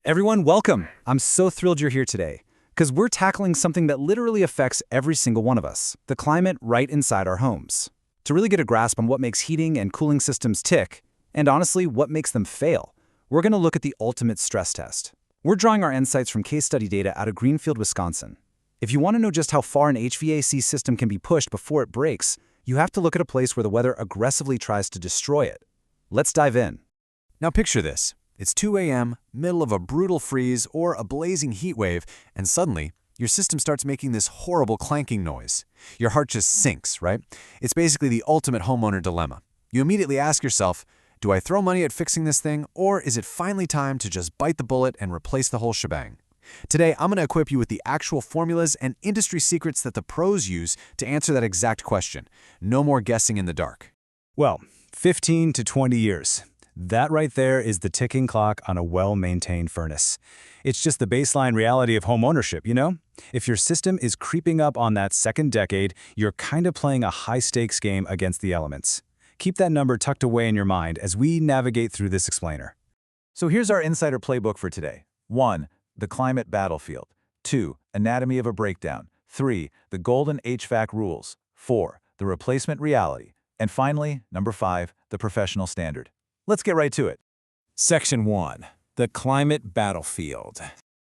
Everyone, welcome. I'm so thrilled you're here today because we're tackling something that literally affects every single one of us, the climate right inside our homes. To really get a grasp on what makes heating and cooling systems tick, and honestly, what makes them fail, we're going to look at the ultimate stress test. We're drawing our insights from case study data out of Greenfield, Wisconsin. If you want to know just how far an HVAC system can be pushed before it breaks, you have to look at a place where the weather aggressively tries to destroy it. Let's dive in. Now picture this. It's 2 a.m., middle of a brutal freeze or a blazing heat wave, and suddenly, your system starts making this horrible clanking noise. Your heart just sinks, right? It's basically the ultimate homeowner dilemma. You immediately ask yourself, do I throw money at fixing this thing, or is it finally time to just bite the bullet and replace the whole shebang? Today, I'm going to equip you with the actual formulas and industry secrets that the pros use to answer that exact question. No more guessing in the dark. Well, 15 to 20 years. That right there is the ticking clock on a well-maintained furnace. It's just the baseline reality of home ownership, you know? If your system is creeping up on that second decade, you're kind of playing a high-stakes game against the elements. Keep that number tucked away in your mind as we navigate through this explainer. So here's our insider playbook for today. 1. The climate battlefield. 2. Anatomy of a breakdown. 3. The golden HVAC rules. 4. The replacement reality. And finally, number 5, the professional standard. Let's get right to it. Section 1. The climate battlefield.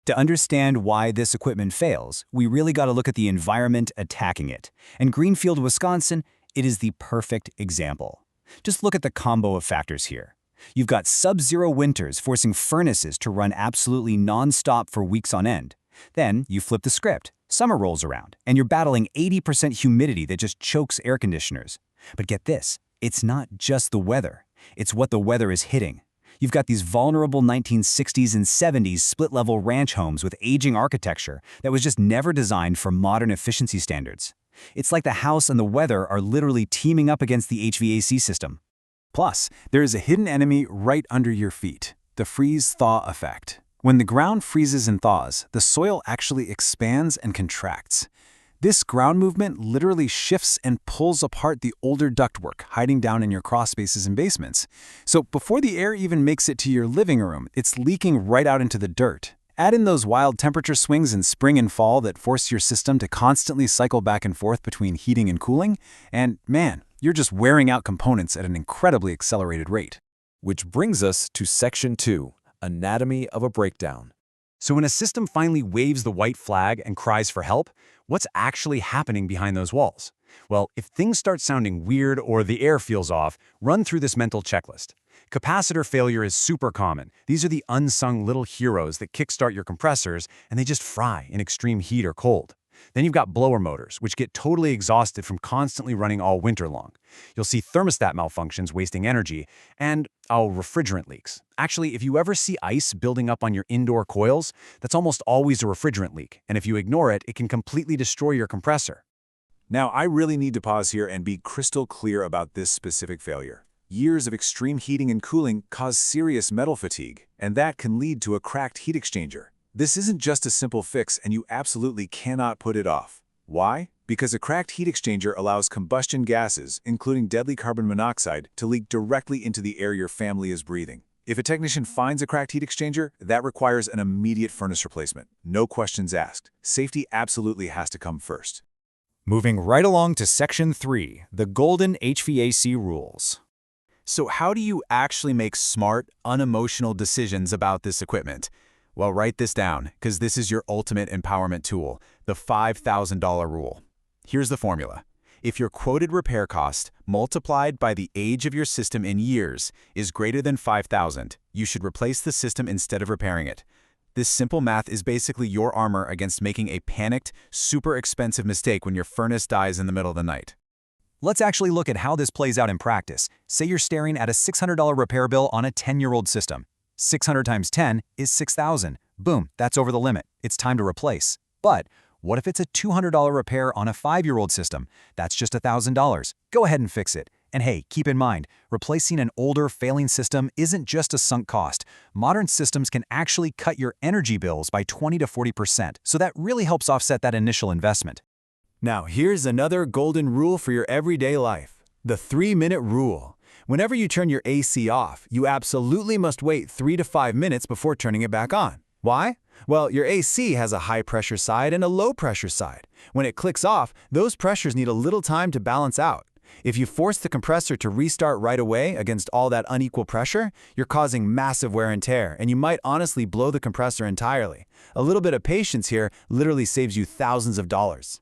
To understand why this equipment fails, we really got to look at the environment attacking it. In Greenfield, Wisconsin, it is the perfect example. Just look at the combo of factors here. You've got sub-zero winters forcing furnaces to run absolutely non-stop for weeks on end. Then you flip the script. Summer rolls around, and you're battling 80% humidity that just chokes air conditioners. But get this, it's not just the weather. It's what the weather is hitting. You've got these vulnerable 1960s and 70s split-level ranch homes with aging architecture that was just never designed for modern efficiency standards. It's like the house and the weather are literally teaming up against the HVAC system. Plus, there is a hidden enemy right under your feet, the freeze-thaw effect. When the ground freezes and thaws, the soil actually expands and contracts. This ground movement literally shifts and pulls apart the older ductwork hiding down in your crawl spaces and basements. So before the air even makes it to your living room, it's leaking right out into the dirt. Add in those wild temperature swings in spring and fall that force your system to constantly cycle back and forth between heating and cooling, and man, you're just wearing out components at an incredibly accelerated rate. Which brings us to Section 2, Anatomy of a Breakdown. So when a system finally waves the white flag and cries for help, what's actually happening behind those walls? Well, if things start sounding weird or the air feels off, run through this mental checklist. Capacitor failure is super common. These are the unsung little heroes that kickstart your compressors and they just fry in extreme heat or cold. Then you've got blower motors, which get totally exhausted from constantly running all winter long. You'll see thermostat malfunctions wasting energy, and refrigerant leaks. Actually, if you ever see ice building up on your indoor coils, that's almost always a refrigerant leak, and if you ignore it, it can completely destroy your compressor. Now, I really need to pause here and be crystal clear about this specific failure. Years of extreme heating and cooling cause serious metal fatigue, and that can lead to a cracked heat exchanger. This isn't just a simple fix, and you absolutely cannot put it off. Why? Because a cracked heat exchanger allows combustion gases, including deadly carbon monoxide, to leak directly into the air your family is breathing. If a technician finds a cracked heat exchanger, that requires an immediate furnace replacement. No questions asked. Safety absolutely has to come first. Moving right along to Section 3, the golden HVAC rules. So how do you actually make smart, unemotional decisions about this equipment? Well, write this down, because this is your ultimate empowerment tool, the $5,000 rule. Here's the formula. If your quoted repair cost, multiplied by the age of your system in years, is greater than $5,000, you should replace the system instead of repairing it. This simple math is basically your armor against making a panicked, super expensive mistake when your furnace dies in the middle of the night. Let's actually look at how this plays out in practice. Say you're staring at a $600 repair bill on a 10-year-old system. 600 times 10 is 6,000. Boom, that's over the limit. It's time to replace. But what if it's a $200 repair on a 5-year-old system? That's just $1,000. Go ahead and fix it. And hey, keep in mind, replacing an older, failing system isn't just a sunk cost. Modern systems can actually cut your energy bills by 20 to 40%, so that really helps offset that initial investment. Now, here's another golden rule for your everyday life. The 3-minute rule. Whenever you turn your AC off, you absolutely must wait 3 to 5 minutes before turning it back on. Why? Well, your AC has a high-pressure side and a low-pressure side. When it clicks off, those pressures need a little time to balance out. If you force the compressor to restart right away against all that unequal pressure, you're causing massive wear and tear, and you might honestly blow the compressor entirely. A little bit of patience here literally saves you thousands of dollars.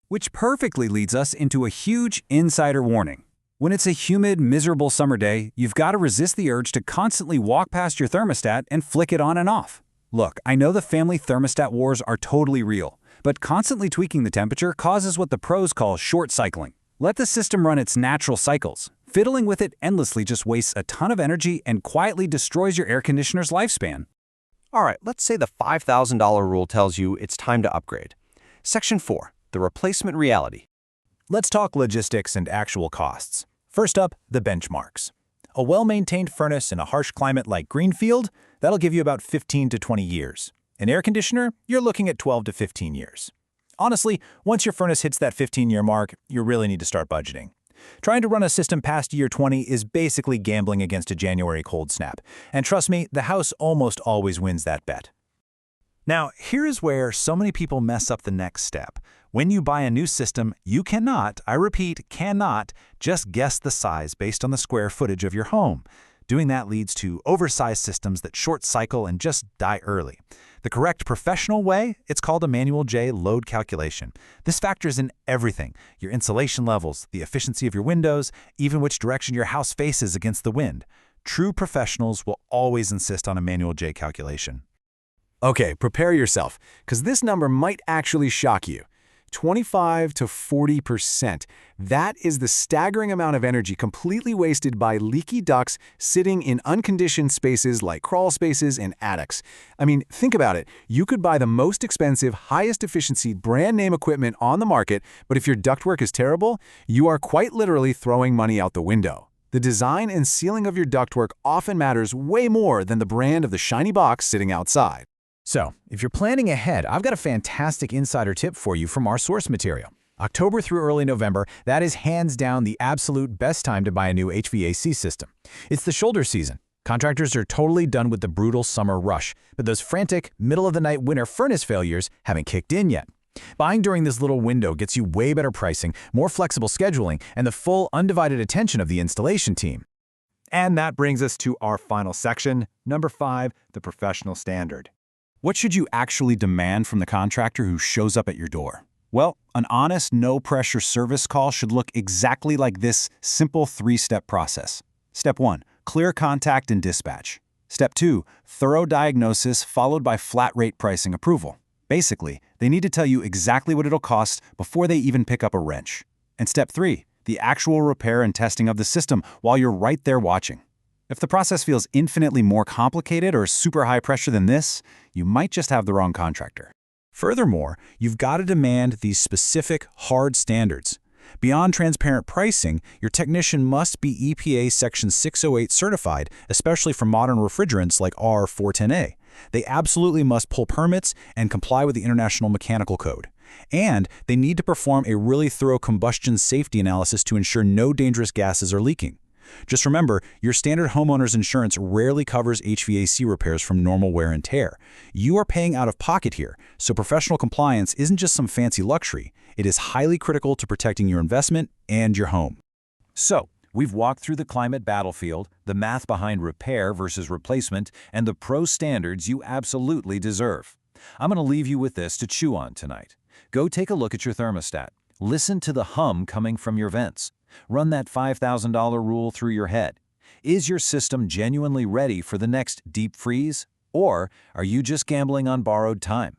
Which perfectly leads us into a huge insider warning. When it's a humid, miserable summer day, you've got to resist the urge to constantly walk past your thermostat and flick it on and off. Look, I know the family thermostat wars are totally real, but constantly tweaking the temperature causes what the pros call short cycling. Let the system run its natural cycles. Fiddling with it endlessly just wastes a ton of energy and quietly destroys your air conditioner's lifespan. All right, let's say the $5,000 rule tells you it's time to upgrade. Section 4, the replacement reality. Let's talk logistics and actual costs. First up, the benchmarks. A well-maintained furnace in a harsh climate like Greenfield, that'll give you about 15 to 20 years. An air conditioner, you're looking at 12 to 15 years. Honestly, once your furnace hits that 15-year mark, you really need to start budgeting. Trying to run a system past year 20 is basically gambling against a January cold snap. And trust me, the house almost always wins that bet. Now, here is where so many people mess up the next step. When you buy a new system, you cannot, I repeat, cannot, just guess the size based on the square footage of your home. Doing that leads to oversized systems that short cycle and just die early. The correct professional way, it's called a manual J load calculation. This factors in everything: your insulation levels, the efficiency of your windows, even which direction your house faces against the wind. True professionals will always insist on a manual J calculation. Okay, prepare yourself, because this number might actually shock you. 25 to 40%. That is the staggering amount of energy completely wasted by leaky ducts sitting in unconditioned spaces like crawl spaces and attics. I mean, think about it. You could buy the most expensive, highest efficiency brand name equipment on the market, but if your ductwork is terrible, you are quite literally throwing money out the window. The design and sealing of your ductwork often matters way more than the brand of the shiny box sitting outside. So, if you're planning ahead, I've got a fantastic insider tip for you from our source material. October through early November, that is hands down the absolute best time to buy a new HVAC system. It's the shoulder season. Contractors are totally done with the brutal summer rush, but those frantic, middle-of-the-night winter furnace failures haven't kicked in yet. Buying during this little window gets you way better pricing, more flexible scheduling, and the full, undivided attention of the installation team. And that brings us to our final section, number 5, the professional standard. What should you actually demand from the contractor who shows up at your door? Well, an honest, no-pressure service call should look exactly like this simple 3-step process. Step 1, clear contact and dispatch. Step 2, thorough diagnosis followed by flat-rate pricing approval. Basically, they need to tell you exactly what it'll cost before they even pick up a wrench. And Step 3, the actual repair and testing of the system while you're right there watching. If the process feels infinitely more complicated or super high pressure than this, you might just have the wrong contractor. Furthermore, you've got to demand these specific, hard standards. Beyond transparent pricing, your technician must be EPA Section 608 certified, especially for modern refrigerants like R410A. They absolutely must pull permits and comply with the International Mechanical Code. And they need to perform a really thorough combustion safety analysis to ensure no dangerous gases are leaking. Just remember, your standard homeowner's insurance rarely covers HVAC repairs from normal wear and tear. You are paying out of pocket here, so professional compliance isn't just some fancy luxury. It is highly critical to protecting your investment and your home. So, we've walked through the climate battlefield, the math behind repair versus replacement, and the pro standards you absolutely deserve. I'm going to leave you with this to chew on tonight. Go take a look at your thermostat. Listen to the hum coming from your vents. Run that $5,000 rule through your head. Is your system genuinely ready for the next deep freeze? Or are you just gambling on borrowed time?